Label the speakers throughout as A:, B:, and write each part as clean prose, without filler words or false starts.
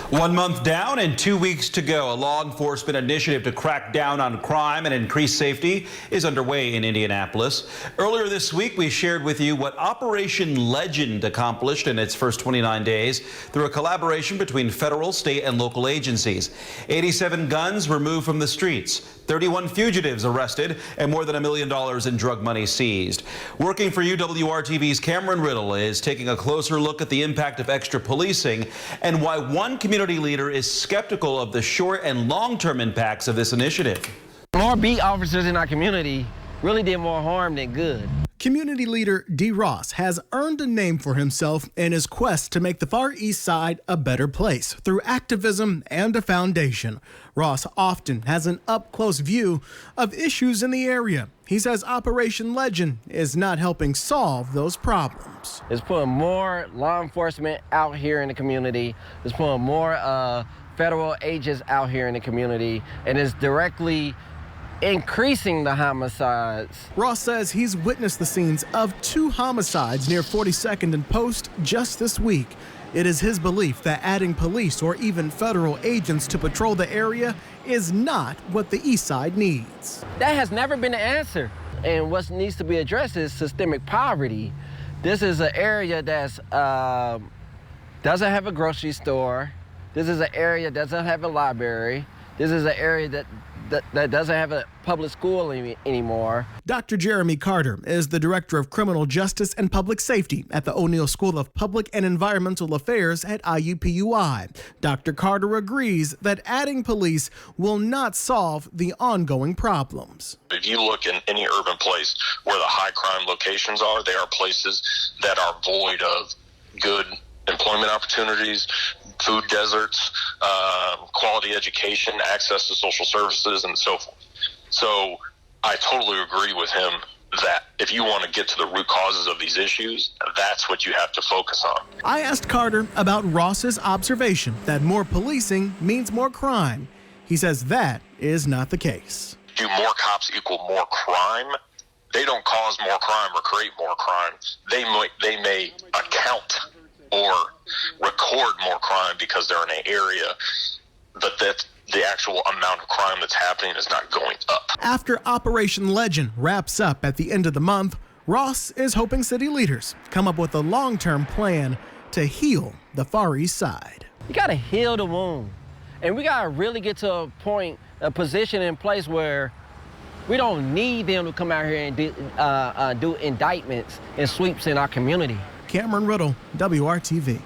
A: 1 month down and 2 weeks to go. A law enforcement initiative to crack down on crime and increase safety is underway in Indianapolis. Earlier this week, we shared with you what Operation Legend accomplished in its first 29 days through a collaboration between federal, state, and local agencies. 87 guns removed from the streets, 31 fugitives arrested, and more than $1 million in drug money seized. Working for you, WRTV's Cameron Riddle is taking a closer look at the impact of extra policing and why one community leader is skeptical of the short and long-term impacts of this initiative.
B: More beat officers in our community really did more harm than good.
C: Community leader D. Ross has earned a name for himself in his quest to make the Far East Side a better place through activism and a foundation. Ross often has an up-close view of issues in the area. He says Operation Legend is not helping solve those problems.
B: It's putting more law enforcement out here in the community. It's putting more federal agents out here in the community, and it's directly increasing the homicides.
C: Ross says he's witnessed the scenes of 2 homicides near 42nd and Post just this week. It is his belief that adding police or even federal agents to patrol the area is not what the East Side needs.
B: That has never been the answer. And what needs to be addressed is systemic poverty. This is an area that's doesn't have a grocery store. This is an area that doesn't have a library. This is an area that doesn't have a public school anymore.
C: Dr. Jeremy Carter is the Director of Criminal Justice and Public Safety at the O'Neill School of Public and Environmental Affairs at IUPUI. Dr. Carter agrees that adding police will not solve the ongoing problems.
D: If you look in any urban place where the high crime locations are, they are places that are void of good employment opportunities, food deserts, quality education, access to social services, and so forth. So I totally agree with him that if you want to get to the root causes of these issues, that's what you have to focus on.
C: I asked Carter about Ross's observation that more policing means more crime. He says that is not the case.
D: Do more cops equal more crime? They don't cause more crime or create more crime. They may account or record more crime because they're in an area, but that the actual amount of crime that's happening is not going up.
C: After Operation Legend wraps up at the end of the month, Ross is hoping city leaders come up with a long-term plan to heal the Far East Side.
B: You gotta heal the wound. And we gotta really get to a position in place where we don't need them to come out here and do indictments and sweeps in our community.
C: Cameron Riddle, WRTV.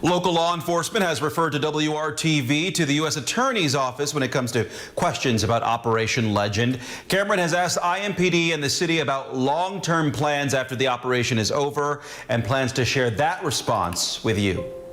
A: Local law enforcement has referred to WRTV to the U.S. Attorney's Office when it comes to questions about Operation Legend. Cameron has asked IMPD and the city about long-term plans after the operation is over and plans to share that response with you.